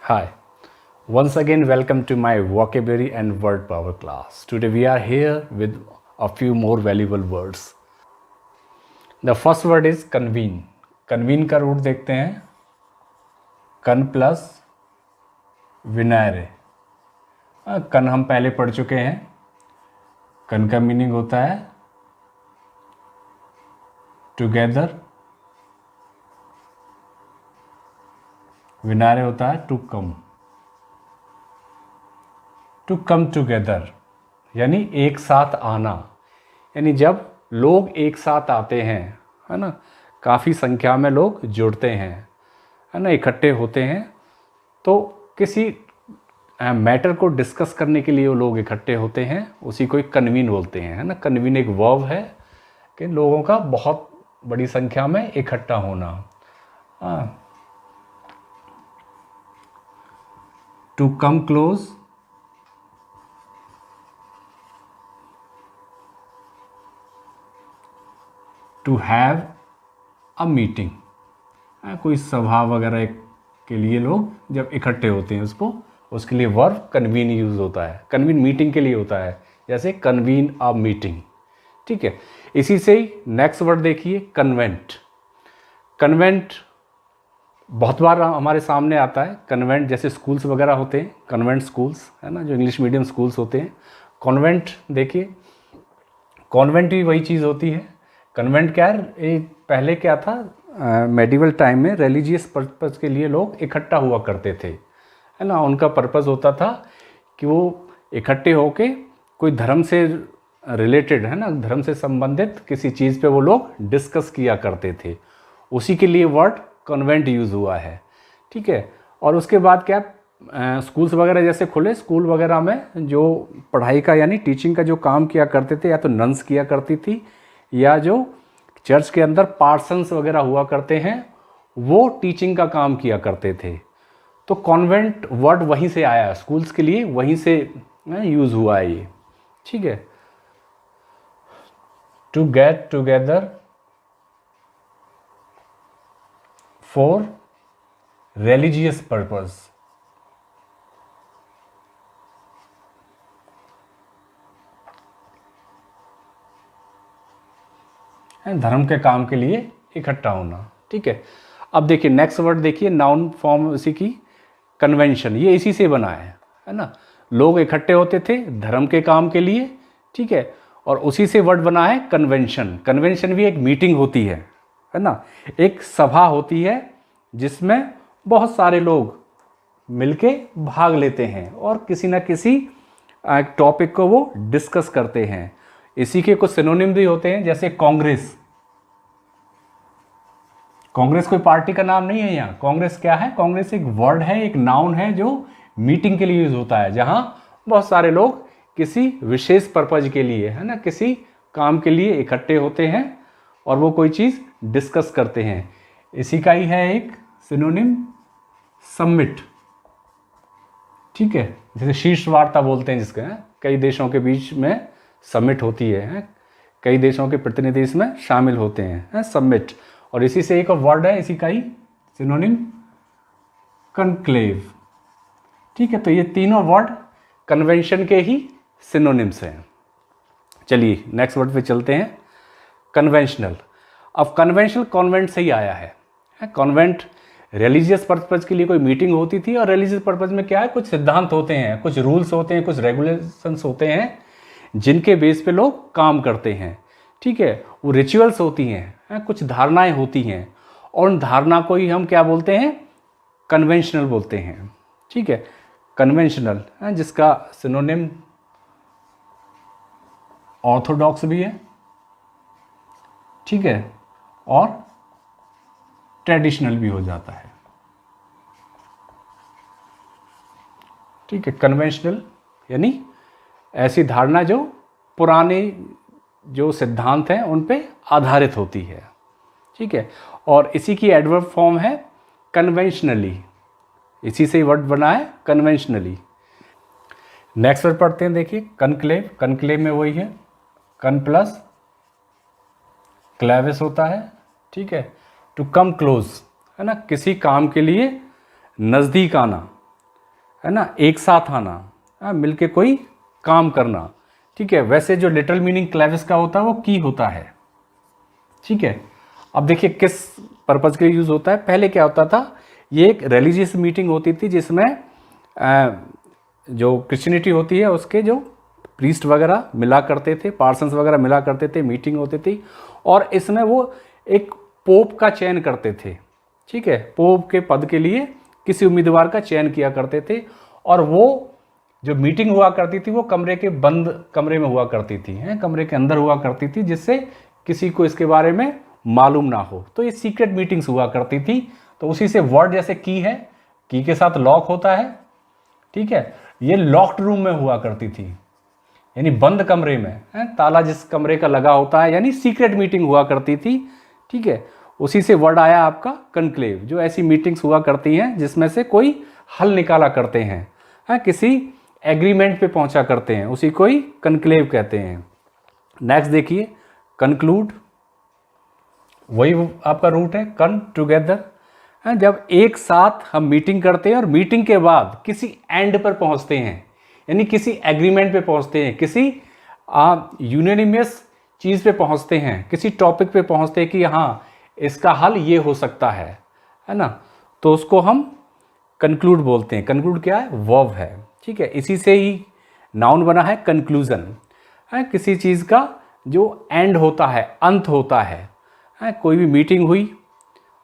Hi, once again welcome to my vocabulary and word power class. Today we are here with a few more valuable words. The first word is convene. Convene का root देखते हैं, कन plus विनारे. कन हम पहले पढ़ चुके हैं. कन का मीनिंग होता है टुगेदर, विनारे होता है to come. To come together यानी एक साथ आना, यानी जब लोग एक साथ आते हैं, है ना, काफ़ी संख्या में लोग जुड़ते हैं, है ना, इकट्ठे होते हैं, तो किसी मैटर को डिस्कस करने के लिए वो लोग इकट्ठे होते हैं, उसी को एक कन्वीन बोलते हैं, है ना. कन्वीन एक वर्ब है कि लोगों का बहुत बड़ी संख्या में इकट्ठा होना. To come close, to have a meeting. कोई सभा वगैरह के लिए लोग जब इकट्ठे होते हैं उसके लिए वर्ब कन्वीन यूज़ होता है. कन्वीन मीटिंग के लिए होता है, जैसे कन्वीन अ मीटिंग. ठीक है. इसी से ही नेक्स्ट वर्ड देखिए, कन्वेंट. कन्वेंट बहुत बार हमारे सामने आता है. कन्वेंट जैसे स्कूल्स वगैरह होते हैं, कन्वेंट स्कूल्स, है ना, जो इंग्लिश मीडियम स्कूल्स होते हैं. कॉन्वेंट देखिए, कॉन्वेंट भी वही चीज़ होती है. कन्वेंट क्या है, पहले क्या था, मेडिवल टाइम में रिलीजियस पर्पज़ के लिए लोग इकट्ठा हुआ करते थे, है ना. उनका पर्पज़ होता था कि वो इकट्ठे होके कोई धर्म से रिलेटेड, है ना, धर्म से संबंधित किसी चीज़ पे वो लोग डिस्कस किया करते थे. उसी के लिए वर्ड कन्वेंट यूज़ हुआ है. ठीक है. और उसके बाद क्या, स्कूल्स वगैरह जैसे खुले, स्कूल वगैरह में जो पढ़ाई का यानी टीचिंग का जो काम किया करते थे, या तो नन्स किया करती थी, या जो चर्च के अंदर पार्सन्स वगैरह हुआ करते हैं, वो टीचिंग का काम किया करते थे. तो कॉन्वेंट वर्ड वहीं से आया, स्कूल्स के लिए वहीं से यूज़ हुआ है ये. ठीक है. To get together for religious purpose. धर्म के काम के लिए इकट्ठा होना. ठीक है. अब देखिए नेक्स्ट वर्ड देखिए, नाउन फॉर्म इसी की कन्वेंशन. ये इसी से बना है ना. लोग इकट्ठे होते थे धर्म के काम के लिए. ठीक है. और उसी से वर्ड बना है कन्वेंशन. कन्वेंशन भी एक मीटिंग होती है ना, एक सभा होती है जिसमें बहुत सारे लोग मिलके भाग लेते हैं और किसी ना किसी टॉपिक को वो डिस्कस करते हैं. इसी के कुछ सिनोनिम भी होते हैं, जैसे कांग्रेस. कांग्रेस कोई पार्टी का नाम नहीं है यहाँ. कांग्रेस क्या है, कांग्रेस एक वर्ड है, एक नाउन है जो मीटिंग के लिए यूज होता है, जहां बहुत सारे लोग किसी विशेष पर्पज के लिए, है ना, किसी काम के लिए इकट्ठे होते हैं और वो कोई चीज डिस्कस करते हैं. इसी का ही है एक सिनोनिम समिट. ठीक है. जैसे शीर्ष वार्ता बोलते हैं जिसका, कई देशों के बीच में समिट होती है, कई देशों के प्रतिनिधि इसमें शामिल होते हैं, समिट. और इसी से एक वर्ड है, इसी का ही सिनोनिम कनक्लेव. ठीक है. तो ये तीनों वर्ड कन्वेंशन के ही सिनोनिम्स हैं. चलिए नेक्स्ट वर्ड पे चलते हैं, कन्वेंशनल. अब कन्वेंशनल कॉन्वेंट से ही आया है. कॉन्वेंट रिलीजियस पर्पज के लिए कोई मीटिंग होती थी, और रिलीजियस पर्पज में क्या है, कुछ सिद्धांत होते हैं, कुछ रूल्स होते हैं, कुछ रेगुलेशंस होते हैं जिनके बेस पे लोग काम करते हैं. ठीक है. वो रिचुअल्स होती हैं, कुछ धारणाएं होती हैं, और उन धारणा को ही हम क्या बोलते हैं, कन्वेंशनल बोलते हैं. ठीक है. कन्वेंशनल जिसका सिनोनिम ऑर्थोडॉक्स भी है. ठीक है. और ट्रेडिशनल भी हो जाता है. ठीक है. कन्वेंशनल यानी ऐसी धारणा जो पुराने जो सिद्धांत हैं उन पे आधारित होती है. ठीक है. और इसी की एडवर्ब फॉर्म है कन्वेंशनली. इसी से वर्ड बना है कन्वेंशनली. नेक्स्ट वर्ड पढ़ते हैं, देखिए कनक्लेव. कनक्लेव में वही है, कन प्लस क्लेविस होता है. ठीक है. टू कम क्लोज, है ना, किसी काम के लिए नज़दीक आना, है ना, एक साथ आना, मिलके कोई काम करना, ठीक है। वैसे जो लिटरल मीनिंग क्लेविस का होता है वो की होता है, ठीक है। अब देखिए किस पर्पज़ के लिए यूज़ होता है। पहले क्या होता था, ये एक रिलीजियस मीटिंग होती थी जिसमें जो क्रिश्चियनिटी होती है उसके जो प्रीस्ट वगैरह मिला करते थे, पार्सन्स वगैरह मिला करते थे, मीटिंग होती थी, और इसमें वो एक पोप का चयन करते थे, ठीक है। पोप के पद के लिए किसी उम्मीदवार का चयन किया करते थे, और वो जो मीटिंग हुआ करती थी वो कमरे के बंद कमरे में हुआ करती थी, हैं, कमरे के अंदर हुआ करती थी, जिससे किसी को इसके बारे में मालूम ना हो। तो ये सीक्रेट मीटिंग्स हुआ करती थी। तो उसी से वर्ड जैसे की है, की के साथ लॉक होता है, ठीक है। ये लॉक्ड रूम में हुआ करती थी, यानी बंद कमरे में, ताला जिस कमरे का लगा होता है, यानी सीक्रेट मीटिंग हुआ करती थी, ठीक है। उसी से वर्ड आया आपका कनक्लेव, जो ऐसी मीटिंग्स हुआ करती हैं जिसमें से कोई हल निकाला करते हैं, किसी एग्रीमेंट पे पहुंचा करते हैं, उसी को ही कनक्लेव कहते हैं। नेक्स्ट देखिए कंक्लूड, वही आपका रूट है कन टुगेदर, जब एक साथ हम मीटिंग करते हैं और मीटिंग के बाद किसी एंड पर पहुंचते हैं, यानी किसी एग्रीमेंट पे पहुंचते हैं, किसी यूनानिमस चीज़ पे पहुंचते हैं, किसी टॉपिक पे पहुंचते हैं कि हाँ इसका हल ये हो सकता है ना, तो उसको हम कंक्लूड बोलते हैं। कंक्लूड क्या है, वर्ब है, ठीक है। इसी से ही नाउन बना है कंक्लूजन, है किसी चीज़ का जो एंड होता है, अंत होता है। कोई भी मीटिंग हुई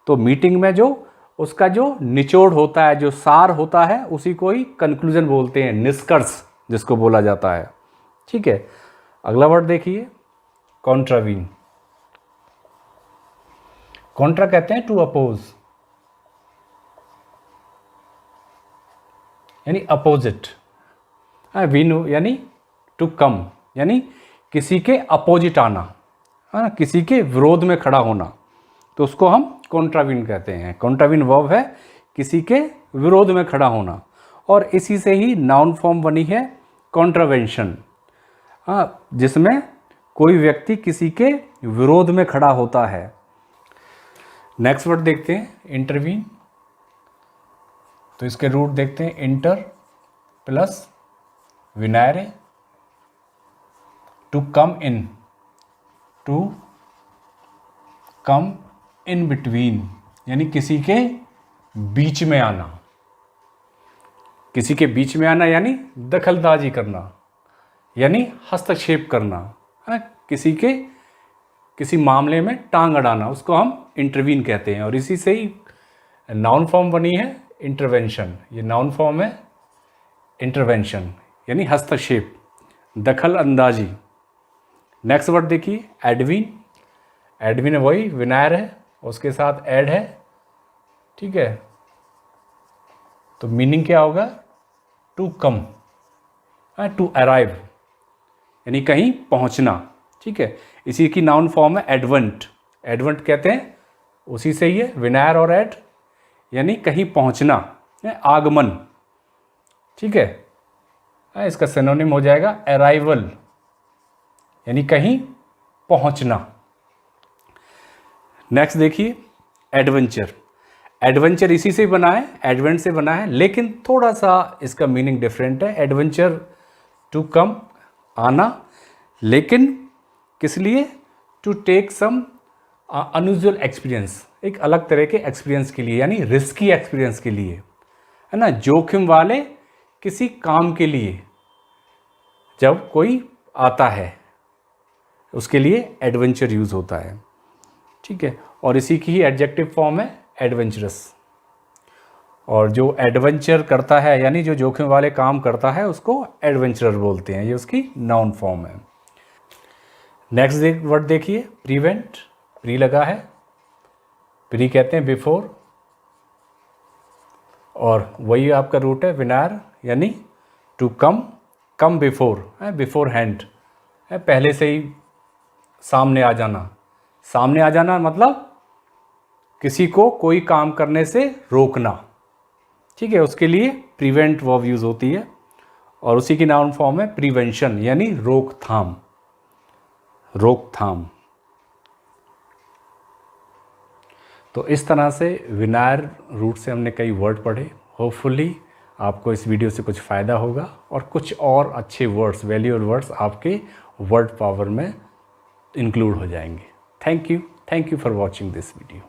तो मीटिंग में जो उसका जो निचोड़ होता है, जो सार होता है, उसी को ही कंक्लूजन बोलते हैं, निष्कर्ष जिसको बोला जाता है, ठीक है। अगला वर्ड देखिए कॉन्ट्रावीन। कॉन्ट्रा कहते हैं टू अपोज, यानी अपोजिट, वीन यानी टू कम, यानी किसी के अपोजिट आना, है ना, किसी के विरोध में खड़ा होना, तो उसको हम कॉन्ट्रावीन कहते हैं। कॉन्ट्रावीन वर्ब है किसी के विरोध में खड़ा होना, और इसी से ही नाउन फॉर्म बनी है कॉन्ट्रावेंशन, जिसमें कोई व्यक्ति किसी के विरोध में खड़ा होता है। नेक्स्ट वर्ड देखते हैं इंटरवीन, तो इसके रूट देखते हैं इंटर प्लस विनारे, to come in, to come in between, यानी किसी के बीच में आना, किसी के बीच में आना यानी दखलंदाजी करना, यानी हस्तक्षेप करना, किसी के किसी मामले में टांग अड़ाना, उसको हम इंटरवीन कहते हैं। और इसी से ही नाउन फॉर्म बनी है इंटरवेंशन, ये नाउन फॉर्म है इंटरवेंशन, यानी हस्तक्षेप, दखल अंदाजी। नेक्स्ट वर्ड देखिए एडविन, एडविन वही विनायर है, उसके साथ एड है, ठीक है। तो मीनिंग क्या होगा, टू कम, टू अराइव, यानी कहीं पहुंचना, ठीक है। इसी की नाउन फॉर्म है एडवेंट, एडवेंट कहते हैं उसी से ही है, विनायर और एड, यानी कहीं पहुंचना, आगमन, ठीक है। इसका सिनोनिम हो जाएगा अराइवल, यानी कहीं पहुंचना। नेक्स्ट देखिए एडवेंचर, एडवेंचर इसी से बना है, एडवेंट से बना है, लेकिन थोड़ा सा इसका मीनिंग डिफरेंट है। एडवेंचर टू कम, आना, लेकिन किस लिए, to take some unusual experience, एक अलग तरह के एक्सपीरियंस के लिए, यानी रिस्की एक्सपीरियंस के लिए, है ना, जोखिम वाले किसी काम के लिए जब कोई आता है उसके लिए एडवेंचर यूज़ होता है, ठीक है। और इसी की ही एडजेक्टिव फॉर्म है एडवेंचरस, और जो एडवेंचर करता है यानी जो जोखिम वाले काम करता है उसको एडवेंचरर बोलते हैं, ये उसकी नाउन फॉर्म है। नेक्स्ट वर्ड देखिए प्रिवेंट, प्री लगा है, प्री कहते हैं बिफोर, और वही आपका रूट है विनार, यानी to come, come before, before hand, पहले से ही सामने आ जाना, सामने आ जाना मतलब किसी को कोई काम करने से रोकना, ठीक है, उसके लिए प्रिवेंट वर्ब यूज होती है, और उसी की नाउन फॉर्म है प्रिवेंशन, यानी रोकथाम, रोकथाम। तो इस तरह से विनायर रूट से हमने कई वर्ड पढ़े। होपफुली आपको इस वीडियो से कुछ फ़ायदा होगा और कुछ और अच्छे वर्ड्स, वैल्यूएबल वर्ड्स आपके वर्ड पावर में इंक्लूड हो जाएंगे। Thank you for watching this video.